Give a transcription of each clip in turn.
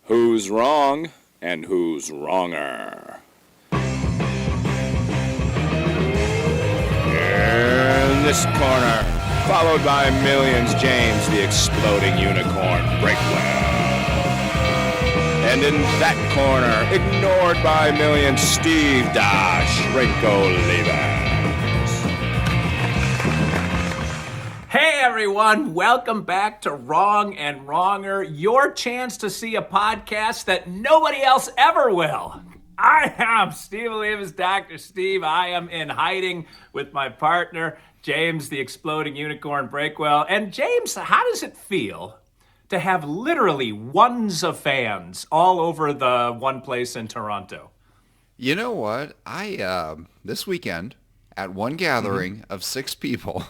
Who's wrong and who's wronger? In this corner, followed by millions, James the Exploding Unicorn Breakwell. And in that corner, ignored by millions, Steve Dash Rinko-Leavers. Hey everyone, welcome back to Wrong and Wronger, your chance to see a podcast that nobody else ever will. I am Steve Leavers, Dr. Steve. I am in hiding with my partner, James the Exploding Unicorn Breakwell. And James, how does it feel to have literally ones of fans all over the one place in Toronto? You know what? This weekend, at one gathering of 6 people,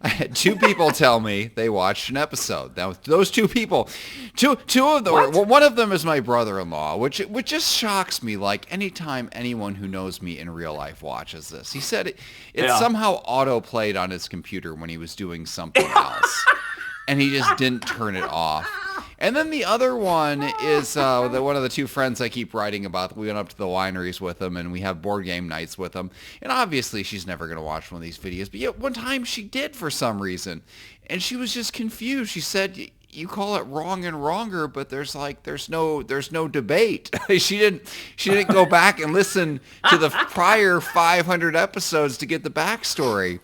I had 2 people tell me they watched an episode. Now, those 2 people, two of them, well, one of them is my brother-in-law, which just shocks me. Like, anytime anyone who knows me in real life watches this, he said it somehow auto-played on his computer when he was doing something else, and he just didn't turn it off. And then the other one is one of the 2 friends I keep writing about. We went up to the wineries with them, and we have board game nights with them. And obviously, she's never going to watch one of these videos. But yet, one time she did for some reason. And she was just confused. She said, you call it Wrong and Wronger, but there's no debate. She didn't go back and listen to the prior 500 episodes to get the backstory.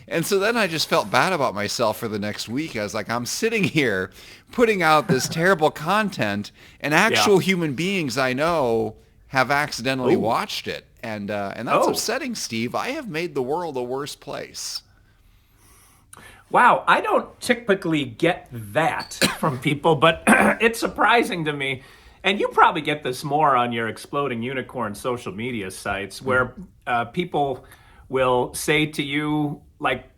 And so then I just felt bad about myself for the next week. I was like, I'm sitting here putting out this terrible content, and actual human beings I know have accidentally watched it. And that's upsetting, Steve. I have made the world a worse place. Wow, I don't typically get that from people, but it's surprising to me. And you probably get this more on your Exploding Unicorn social media sites, where people will say to you, like,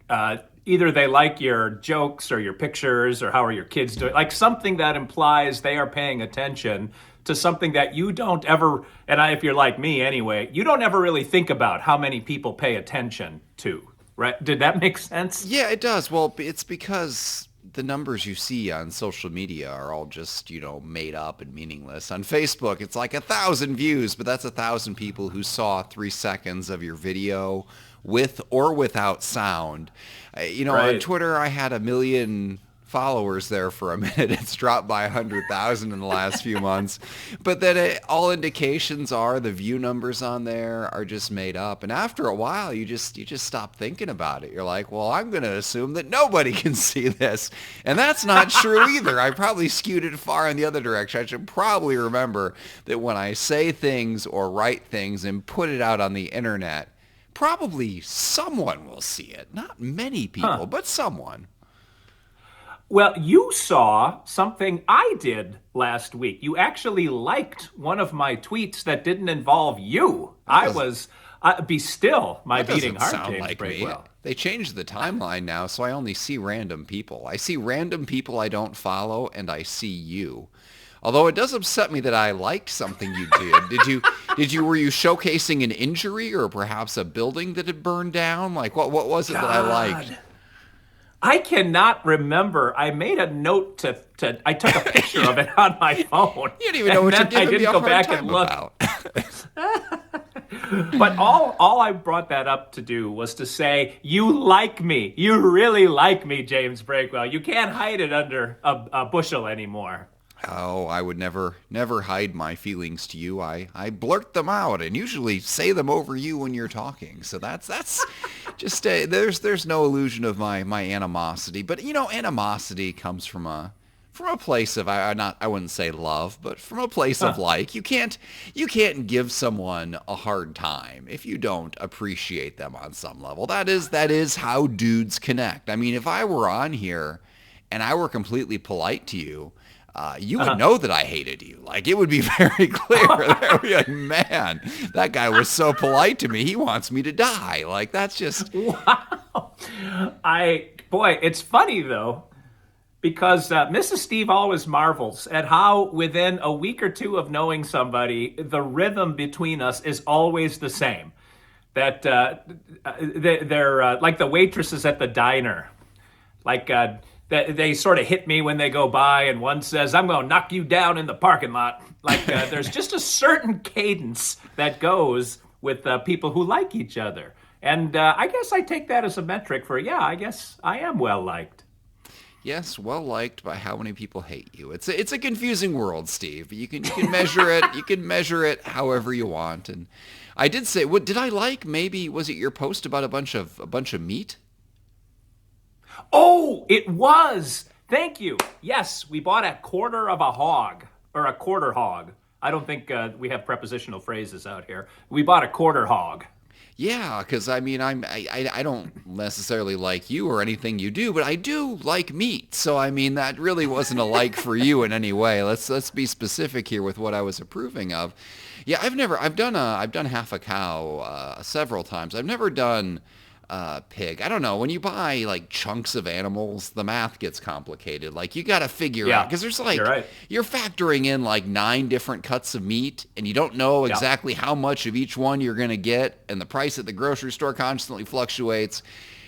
either they like your jokes or your pictures or how are your kids doing, like something that implies they are paying attention to something that you don't ever, and if you're like me anyway, you don't ever really think about how many people pay attention to. Right? Did that make sense? Yeah, it does. Well, it's because the numbers you see on social media are all just, made up and meaningless. On Facebook, it's like 1,000 views, but that's 1,000 people who saw 3 seconds of your video with or without sound. On Twitter, I had 1 million followers there for a minute. It's dropped by 100,000 in the last few months. But then all indications are the view numbers on there are just made up. And after a while, you just stop thinking about it. You're like, well, I'm going to assume that nobody can see this. And that's not true either. I probably skewed it far in the other direction. I should probably remember that when I say things or write things and put it out on the internet, probably someone will see it. Not many people, but someone. Well, you saw something I did last week. You actually liked one of my tweets that didn't involve you. I was, be still, my beating heart, sound James like Breakwell. Me. They changed the timeline now, so I only see random people. I see random people I don't follow, and I see you. Although it does upset me that I liked something you did. Were you showcasing an injury or perhaps a building that had burned down? Like, what was it that I liked? I cannot remember. I made a note I took a picture of it on my phone. You didn't even know what you're giving me a hard time about. But all I brought that up to do was to say, you like me. You really like me, James Breakwell. You can't hide it under a bushel anymore. Oh, I would never hide my feelings to you. I blurt them out and usually say them over you when you're talking. So that's just there's no illusion of my animosity. But animosity comes from a place of I wouldn't say love, but from a place of like. You can't give someone a hard time if you don't appreciate them on some level. That is how dudes connect. I mean, if I were on here and I were completely polite to you, you would know that I hated you. Like, it would be very clear. There would be like, man, that guy was so polite to me. He wants me to die. Like, that's just... Wow. It's funny, though, because Mrs. Steve always marvels at how within a week or two of knowing somebody, the rhythm between us is always the same. That they're like the waitresses at the diner. Like, they sort of hit me when they go by, and one says, "I'm going to knock you down in the parking lot." Like there's just a certain cadence that goes with people who like each other. And I guess I take that as a metric for, yeah, I guess I am well liked. Yes, well liked by how many people hate you. It's a confusing world, Steve. You can measure it. You can measure it however you want. And I did say, what did I like? Maybe was it your post about a bunch of meat? Oh, it was. Thank you. Yes, we bought a quarter of a hog, or a quarter hog. I don't think we have prepositional phrases out here. We bought a quarter hog. Yeah, because I mean, I don't necessarily like you or anything you do, but I do like meat. So I mean, that really wasn't a like for you in any way. Let's be specific here with what I was approving of. Yeah, I've done half a cow several times. I've never done pig. I don't know. When you buy like chunks of animals, the math gets complicated. Like you got to figure out, because there's like, you're right. You're factoring in like 9 different cuts of meat, and you don't know exactly how much of each one you're going to get, and the price at the grocery store constantly fluctuates.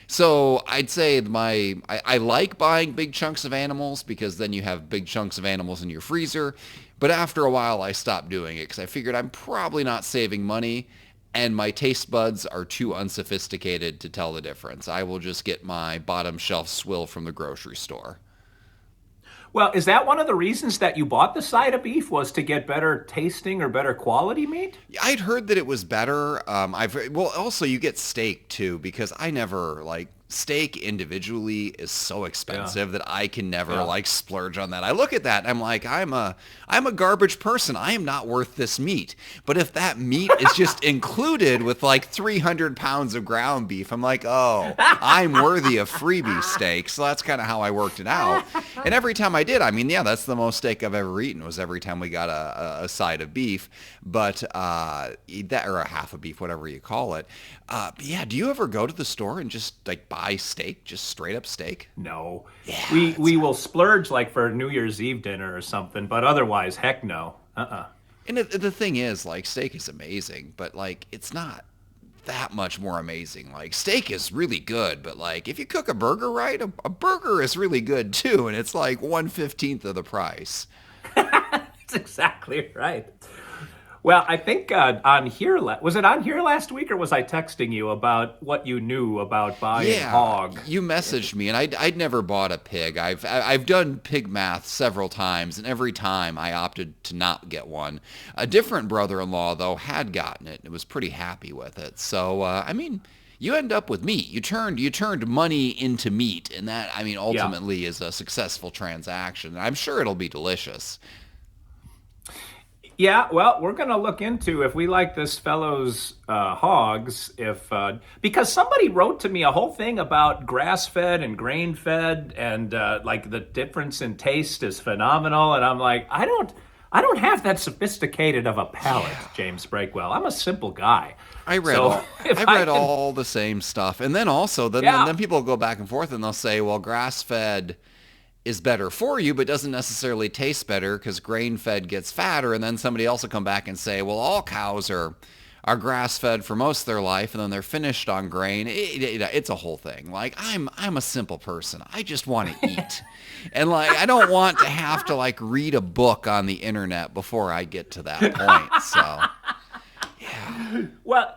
So I'd say I like buying big chunks of animals, because then you have big chunks of animals in your freezer. But after a while, I stopped doing it because I figured I'm probably not saving money, and my taste buds are too unsophisticated to tell the difference. I will just get my bottom shelf swill from the grocery store. Well, is that one of the reasons that you bought the side of beef, was to get better tasting or better quality meat? I'd heard that it was better. Also you get steak too, because I never like steak individually is so expensive that I can never like splurge on that. I look at that and I'm like, I'm a garbage person. I am not worth this meat. But if that meat is just included with like 300 pounds of ground beef, I'm like, oh, I'm worthy of freebie steak. So that's kind of how I worked it out. And every time I did, I mean, yeah, that's the most steak I've ever eaten, was every time we got a side of beef, but that, or a half of beef, whatever you call it. But yeah, do you ever go to the store and just like buy steak, just straight up steak? No. Yeah, we will splurge like for New Year's Eve dinner or something, but otherwise, heck no. And the thing is, like, steak is amazing, but like it's not that much more amazing. Like, steak is really good, but like if you cook a burger right, a burger is really good too, and it's like 1/15 of the price. That's exactly right. Well, I think on here, was it on here last week, or was I texting you about what you knew about buying hog? You messaged me, and I'd never bought a pig. I've done pig math several times, and every time I opted to not get one. A different brother-in-law, though, had gotten it and was pretty happy with it. So, I mean, you end up with meat. You turned money into meat, and that, I mean, ultimately is a successful transaction. I'm sure it'll be delicious. Yeah, well, we're going to look into if we like this fellow's hogs, because somebody wrote to me a whole thing about grass-fed and grain-fed, and like the difference in taste is phenomenal. And I'm like, I don't have that sophisticated of a palate, James Breakwell. I'm a simple guy. I read all the same stuff, and then also then people go back and forth, and they'll say, well, grass-fed is better for you, but doesn't necessarily taste better because grain-fed gets fatter. And then somebody else will come back and say, well, all cows are grass-fed for most of their life, and then they're finished on grain. It's a whole thing. Like, I'm a simple person. I just want to eat. And like, I don't want to have to like read a book on the internet before I get to that point. So, yeah. Well,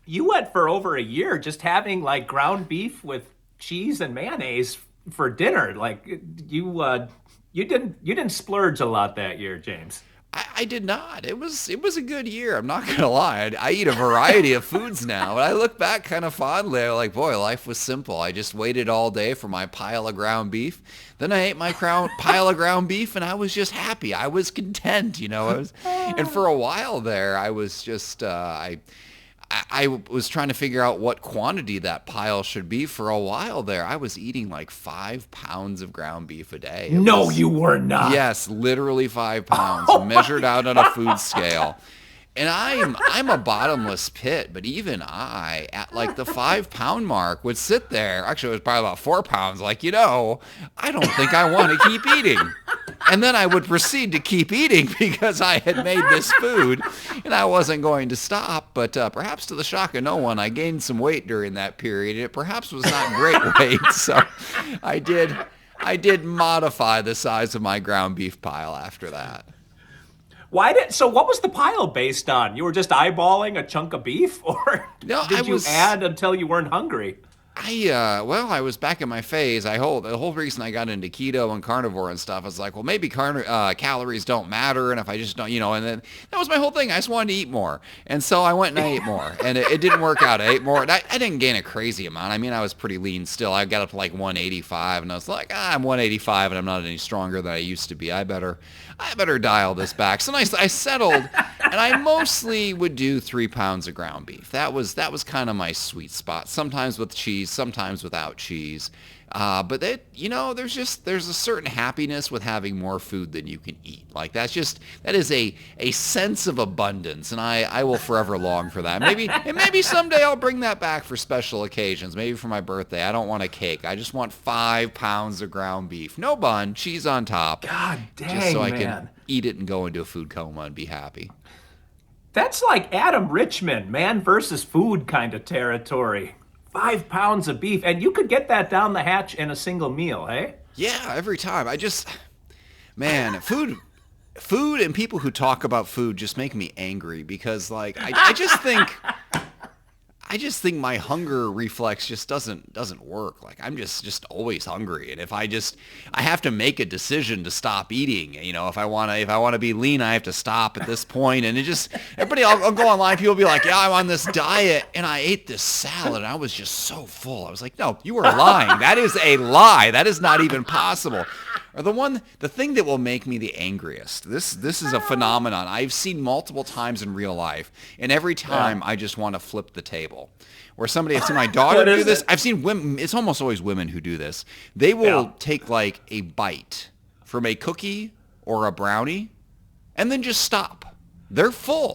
you went for over a year just having like ground beef with cheese and mayonnaise for dinner. Like you didn't splurge a lot that year, James. I did not. It was a good year. I'm not gonna lie. I eat a variety of foods now, and I look back kind of fondly. I'm like, boy, life was simple. I just waited all day for my pile of ground beef. Then I ate my pile of ground beef, and I was just happy. I was content, you know. And for a while there, I was just I was trying to figure out what quantity that pile should be for a while there. I was eating like 5 pounds of ground beef a day. You were not. Yes, literally 5 pounds, measured out on a food scale. And I'm a bottomless pit, but even I, at like the 5-pound mark, would sit there. Actually, it was probably about 4 pounds. Like, I don't think I want to keep eating. And then I would proceed to keep eating because I had made this food and I wasn't going to stop. But perhaps to the shock of no one, I gained some weight during that period. It perhaps was not great weight. So I did I did modify the size of my ground beef pile after that. So what was the pile based on? You were just eyeballing a chunk of beef, or No, did you add until you weren't hungry? I was back in my phase. The whole reason I got into keto and carnivore and stuff, I was like, well, maybe calories don't matter, and if I just don't, and then that was my whole thing. I just wanted to eat more, and so I went and I ate more, and it didn't work out. I ate more, and I didn't gain a crazy amount. I mean, I was pretty lean still. I got up to like 185, and I was like, I'm 185, and I'm not any stronger than I used to be. I better dial this back. So I settled, and I mostly would do 3 pounds of ground beef. That was kind of my sweet spot. Sometimes with cheese, sometimes without cheese. But there's a certain happiness with having more food than you can eat. Like that is a sense of abundance, and I will forever long for that. Maybe someday I'll bring that back for special occasions. Maybe for my birthday. I don't want a cake. I just want 5 pounds of ground beef, no bun, cheese on top. God dang, just so I man. can eat it and go into a food coma and be happy. That's like Adam Richman, man versus food kind of territory. 5 pounds of beef, and you could get that down the hatch in a single meal, hey? Yeah, every time. Man, food and people who talk about food just make me angry because, like, I just think my hunger reflex just doesn't work. Like I'm just always hungry, and if I have to make a decision to stop eating. If I want to be lean, I have to stop at this point. And I'll go online. People will be like, yeah, I'm on this diet, and I ate this salad, and I was just so full. I was like, no, you are lying. That is a lie. That is not even possible. Or the thing that will make me the angriest. This is a phenomenon I've seen multiple times in real life, and every time I just want to flip the table. I've seen my daughter do this. I've seen women. It's almost always women who do this. They will take like a bite from a cookie or a brownie, and then just stop. They're full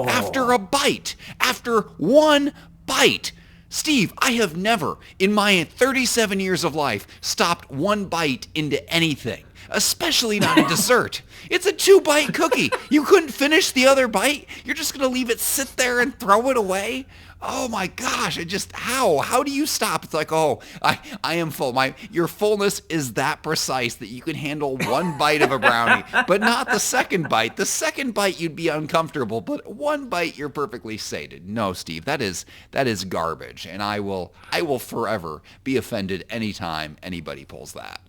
after a bite. After one bite. Steve, I have never, in my 37 years of life, stopped one bite into anything, especially not a dessert. It's a 2-bite cookie. You couldn't finish the other bite? You're just going to leave it sit there and throw it away? Oh my gosh, how do you stop? It's like, I am full. Your fullness is that precise that you can handle one bite of a brownie, but not the second bite. The second bite you'd be uncomfortable, but one bite you're perfectly sated. No, Steve, that is garbage, and I will forever be offended anytime anybody pulls that.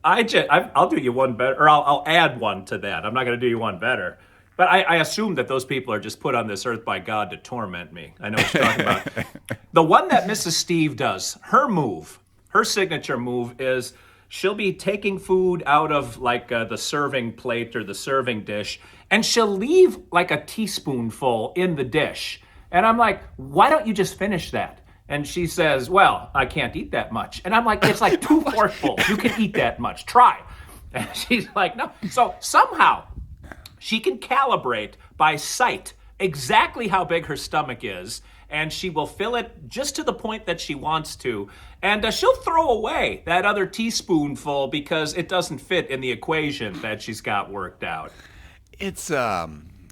I'll do you one better, or I'll add one to that. I'm not going to do you one better. But I assume that those people are just put on this earth by God to torment me. I know what you're talking about. The one that Mrs. Steve does, her signature move is she'll be taking food out of like the serving plate or the serving dish, and she'll leave like a teaspoonful in the dish. And I'm like, why don't you just finish that? And she says, well, I can't eat that much. And I'm like, it's like 2 forkfuls. You can eat that much. Try. And she's like, no. So somehow she can calibrate by sight exactly how big her stomach is, and she will fill it just to the point that she wants to. And she'll throw away that other teaspoonful because it doesn't fit in the equation that she's got worked out. It's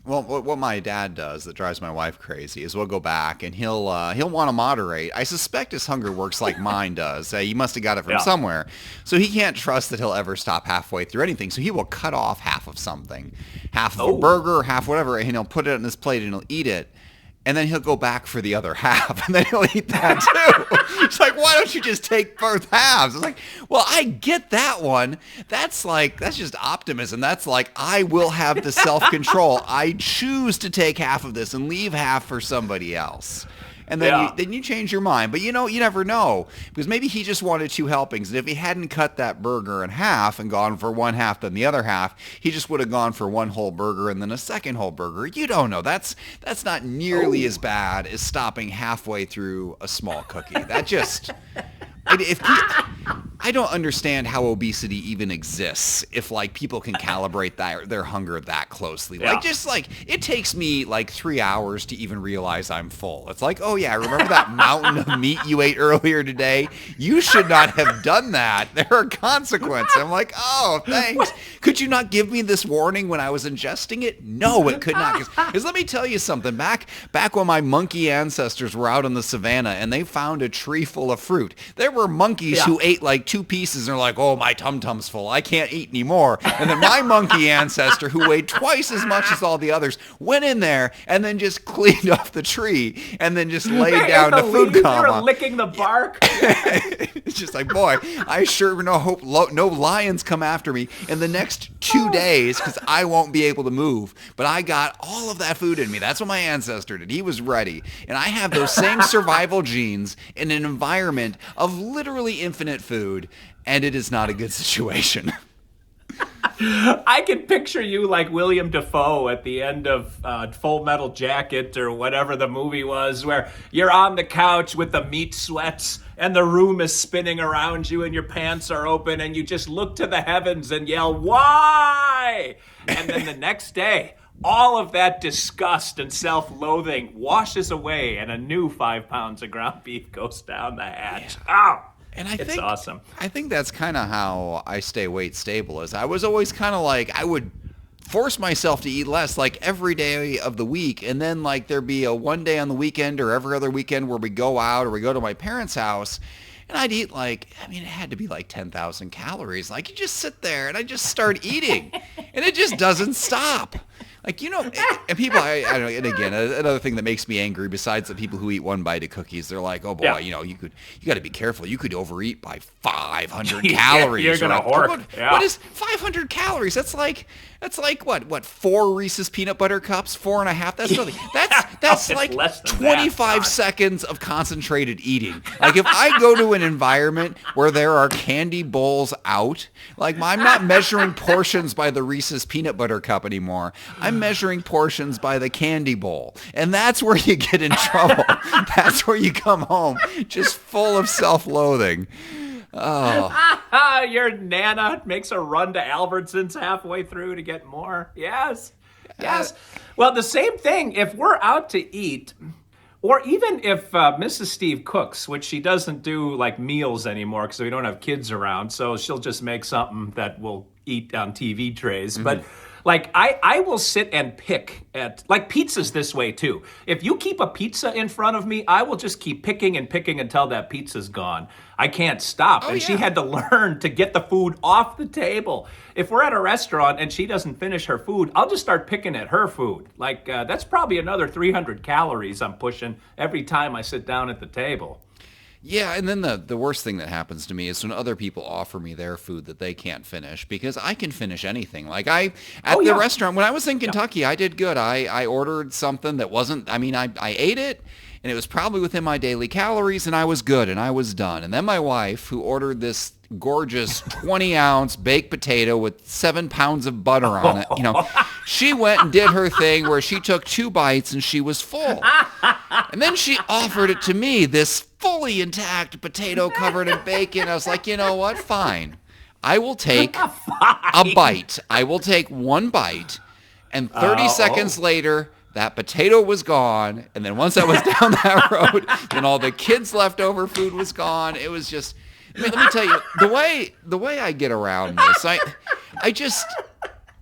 well, what my dad does that drives my wife crazy is we'll go back and he'll want to moderate. I suspect his hunger works like mine does. He must have got it from somewhere. So he can't trust that he'll ever stop halfway through anything. So he will cut off half of something, half of a burger, half whatever, and he'll put it on his plate and he'll eat it. And then he'll go back for the other half, and then he'll eat that too. It's like, why don't you just take both halves? It's like, well, I get that one. That's just optimism. That's like, I will have the self-control. I choose to take half of this and leave half for somebody else. And then you change your mind. But you never know. Because maybe he just wanted 2 helpings. And if he hadn't cut that burger in half and gone for one half then the other half, he just would have gone for one whole burger and then a second whole burger. You don't know. That's not nearly as bad as stopping halfway through a small cookie. That just... I don't understand how obesity even exists if like people can calibrate their hunger that closely. Like just like it takes me like 3 hours to even realize I'm full. It's like, oh yeah, remember that mountain of meat you ate earlier today? You should not have done that. There are consequences. I'm like, oh, thanks. Could you not give me this warning when I was ingesting it? No, it could not. Because let me tell you something. Back when my monkey ancestors were out in the savannah and they found a tree full of fruit, there were monkeys who ate like 2 2 pieces and they're like, oh, my tum-tum's full. I can't eat anymore. And then my monkey ancestor, who weighed twice as much as all the others, went in there and then just cleaned off the tree and then just laid down to food coma. You were licking the bark. It's just like, boy, I sure hope no lions come after me in the next 2 days because I won't be able to move. But I got all of that food in me. That's what my ancestor did. He was ready. And I have those same survival genes in an environment of literally infinite food, and it is not a good situation. I can picture you like William Dafoe at the end of Full Metal Jacket or whatever the movie was, where you're on the couch with the meat sweats and the room is spinning around you and your pants are open and you just look to the heavens and yell, "Why?" And then the next day, all of that disgust and self-loathing washes away and a new 5 pounds of ground beef goes down the hatch. Yeah. Oh! And It's awesome. I think that's kind of how I stay weight stable. Is I was always kind of like, I would force myself to eat less like every day of the week. And then like there'd be a one day on the weekend or every other weekend where we go out or we go to my parents' house. And I'd eat like, I mean, it had to be like 10,000 calories. Like you just sit there and I just start eating and it just doesn't stop. Like, you know, and people, I don't know, and again, another thing that makes me angry besides the people who eat one bite of cookies, they're like, oh boy, Yeah. you know, you got to be careful. You could overeat by 500 calories. You're going to Or hork. Yeah. What is 500 calories? That's like what, 4 Reese's peanut butter cups, 4.5? That's nothing. That's it's like less than 25 that. seconds of concentrated eating. Like if I go to an environment where there are candy bowls out, like I'm not measuring portions by the Reese's peanut butter cup anymore. I'm measuring portions by the candy bowl. And that's where you get in trouble. That's where you come home just full of self-loathing. Oh. Your Nana makes a run to Albertsons halfway through to get more. Yes. Yes. Well, the same thing, if we're out to eat, or even if Mrs. Steve cooks, which she doesn't do like meals anymore because we don't have kids around, so she'll just make something that we'll eat on TV trays. Mm-hmm. But like I will sit and pick at, like pizza's this way too. If you keep a pizza in front of me, I will just keep picking and picking until that pizza's gone. I can't stop. Oh, and yeah. she had to learn to get the food off the table. If we're at a restaurant and she doesn't finish her food, I'll just start picking at her food. Like that's probably another 300 calories I'm pushing every time I sit down at the table. Yeah, and then the worst thing that happens to me is when other people offer me their food that they can't finish because I can finish anything. Like at the restaurant, when I was in Kentucky, I did good. I ordered something that wasn't, I mean, I ate it and it was probably within my daily calories and I was good and I was done. And then my wife, who ordered this gorgeous 20-ounce baked potato with 7 pounds of butter on it, you know, she went and did her thing where she took 2 bites and she was full. And then she offered it to me, this fully intact potato covered in bacon. I was like, you know what? Fine. I will take a bite. I will take 1 bite. And 30 seconds later, that potato was gone. And then once I was down that road, then all the kids' leftover food was gone. It was just, I mean, let me tell you, the way I get around this,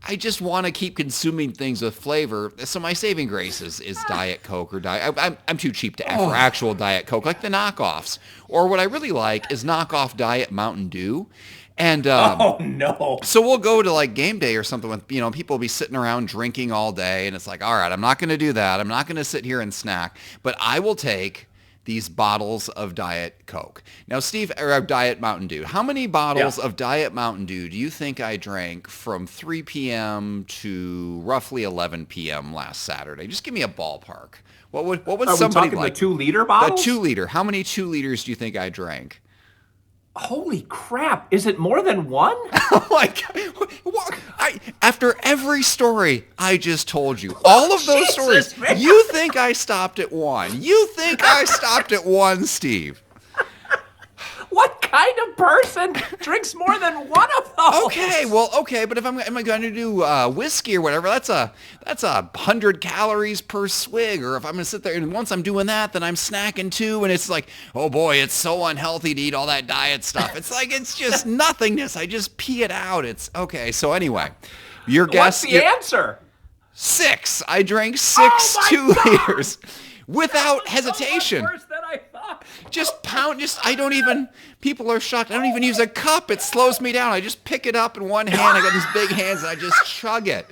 I just want to keep consuming things with flavor. So my saving grace is Diet Coke or Diet. I'm too cheap to for actual Diet Coke, like the knockoffs. Or what I really like is knockoff Diet Mountain Dew. And oh no! So we'll go to like game day or something with, you know, people will be sitting around drinking all day, and it's like, all right, I'm not going to do that. I'm not going to sit here and snack, but I will take these bottles of Diet Coke. Now, Steve, or Diet Mountain Dew. How many bottles of Diet Mountain Dew do you think I drank from 3 p.m. to roughly 11 p.m. last Saturday? Just give me a ballpark. What would Are somebody we talking like? the 2-liter bottles? The 2 liter. How many 2 liters do you think I drank? Holy crap! Is it more than 1? Like, after every story I just told you, all of those Jesus, stories, man. you think I stopped at 1. You think I stopped at 1, Steve. What kind of person drinks more than 1 of those? Okay, but if am I going to do whiskey or whatever, that's 100 calories per swig. Or if I'm going to sit there and once I'm doing that, then I'm snacking too, and it's like, oh boy, it's so unhealthy to eat all that diet stuff. It's like it's just nothingness. I just pee it out. It's okay. So anyway, your guess. What's the answer? 6. I drank 6 2 liters without hesitation. So much worse than I thought. Just pound, I don't even, people are shocked. I don't even use a cup. It slows me down. I just pick it up in one hand. I got these big hands and I just chug it.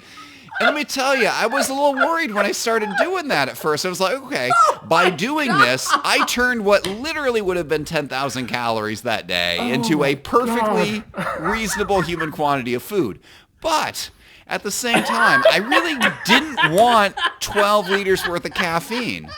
And let me tell you, I was a little worried when I started doing that at first. I was like, okay, by doing this, I turned what literally would have been 10,000 calories that day into a perfectly reasonable human quantity of food. But at the same time, I really didn't want 12 liters worth of caffeine.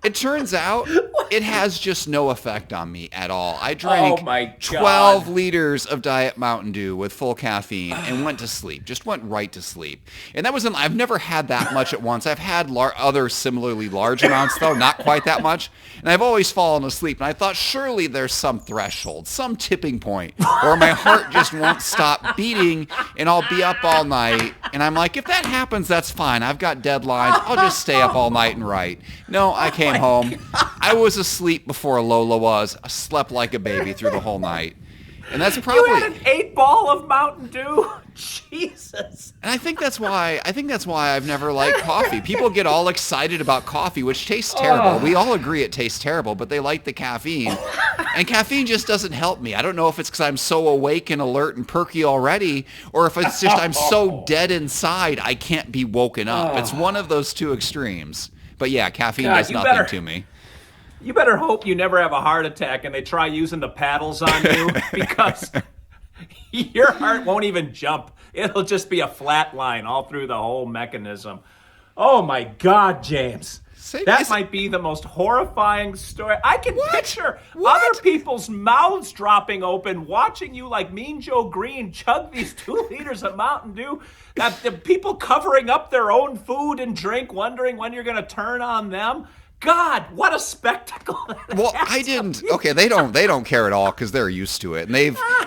It turns out it has just no effect on me at all. I drank 12 liters of Diet Mountain Dew with full caffeine and went to sleep. Just went right to sleep. And that wasn't, I've never had that much at once. I've had other similarly large amounts, though, not quite that much. And I've always fallen asleep. And I thought, surely there's some threshold, some tipping point where my heart just won't stop beating and I'll be up all night. And I'm like, if that happens, that's fine. I've got deadlines. I'll just stay up all night and write. No, I came home. I was asleep before Lola was. I slept like a baby through the whole night. And that's probably... You had an 8-ball of Mountain Dew? Jesus. And I think that's why I've never liked coffee. People get all excited about coffee, which tastes terrible. We all agree it tastes terrible, but they like the caffeine. And caffeine just doesn't help me. I don't know if it's because I'm so awake and alert and perky already, or if it's just I'm so dead inside I can't be woken up. It's one of those two extremes. But yeah, caffeine does nothing to me. You better hope you never have a heart attack and they try using the paddles on you because your heart won't even jump. It'll just be a flat line all through the whole mechanism. Oh my God, James. That might be the most horrifying story. I can picture other people's mouths dropping open, watching you like Mean Joe Green chug these 2 liters of Mountain Dew. The people covering up their own food and drink, wondering when you're going to turn on them. God, what a spectacle! Well, I didn't. Okay, they don't care at all because they're used to it, and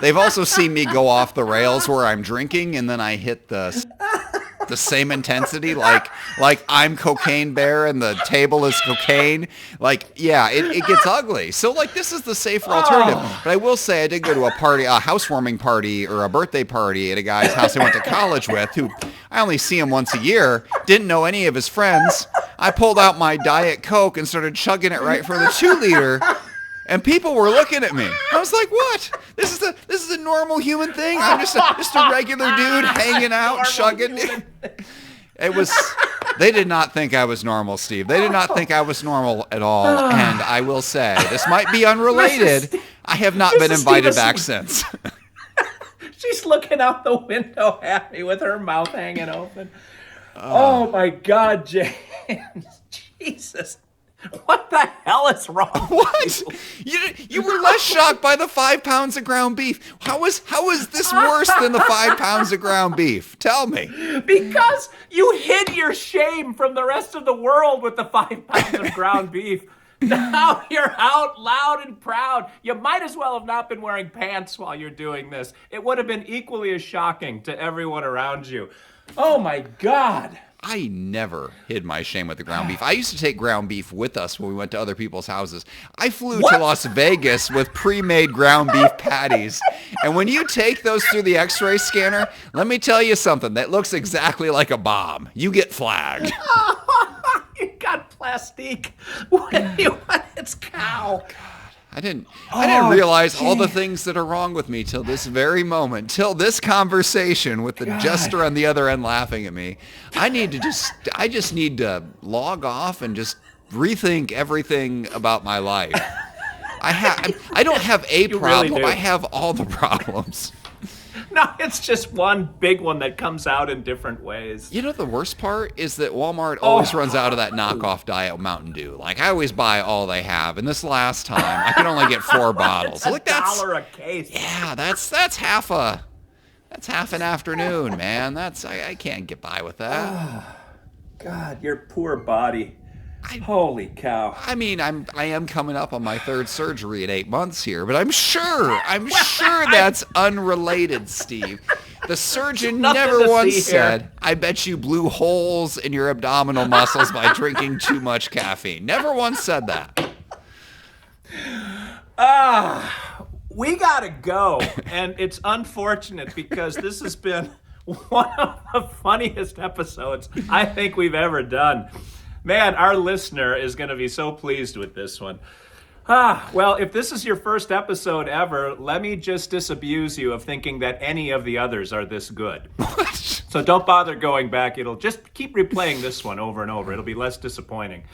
they've also seen me go off the rails where I'm drinking, and then I hit the same intensity, like I'm Cocaine Bear and the table is cocaine. Like, yeah, it gets ugly. So like, this is the safer alternative. But I will say, I did go to a housewarming party or a birthday party at a guy's house I went to college with, who I only see him once a year. Didn't know any of his friends. I pulled out my Diet Coke and started chugging it right for the 2 liter. And people were looking at me. I was like, "What? This is a normal human thing. I'm just a regular dude hanging out, chugging." It was. They did not think I was normal, Steve. They did not think I was normal at all. And I will say, this might be unrelated. I have not been invited back since. She's looking out the window at me with her mouth hanging open. Oh my God, James! Jesus. What the hell is wrong with you were less shocked by the 5 pounds of ground beef. How is this worse than the 5 pounds of ground beef? Tell me. Because you hid your shame from the rest of the world with the 5 pounds of ground beef. Now you're out loud and proud. You might as well have not been wearing pants while you're doing this. It would have been equally as shocking to everyone around you. Oh my God. I never hid my shame with the ground beef. I used to take ground beef with us when we went to other people's houses. I flew to Las Vegas with pre-made ground beef patties. And when you take those through the x-ray scanner, let me tell you something. That looks exactly like a bomb. You get flagged. You got plastique when it's cow. I didn't realize all the things that are wrong with me till this very moment, till this conversation with the jester on the other end laughing at me. I just need to log off and just rethink everything about my life. I don't have a problem. Really, I have all the problems. No, it's just one big one that comes out in different ways. You know, the worst part is that Walmart always runs out of that knockoff Diet Mountain Dew. Like, I always buy all they have. And this last time, I could only get 4 bottles. It's $1 a case. Yeah, that's half an afternoon, man. I can't get by with that. Oh, God, your poor body. Holy cow. I mean, I am coming up on my 3rd surgery in 8 months here, but I'm sure that's unrelated, Steve. The surgeon never once said, "I bet you blew holes in your abdominal muscles by drinking too much caffeine." Never once said that. We gotta go, and it's unfortunate because this has been one of the funniest episodes I think we've ever done. Man, our listener is going to be so pleased with this one. Well, if this is your first episode ever, let me just disabuse you of thinking that any of the others are this good. So don't bother going back. It'll just keep replaying this one over and over. It'll be less disappointing.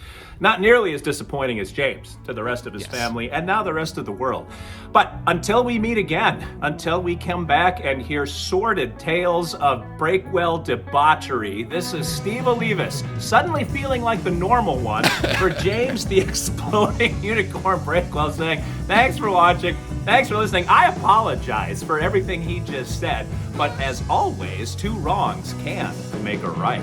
Not nearly as disappointing as James to the rest of his family and now the rest of the world. But until we meet again, until we come back and hear sordid tales of Breakwell debauchery, this is Steve Olivas, suddenly feeling like the normal one, for James the Exploding Unicorn Breakwell, saying, thanks for watching, thanks for listening. I apologize for everything he just said, but as always, two wrongs can make a right.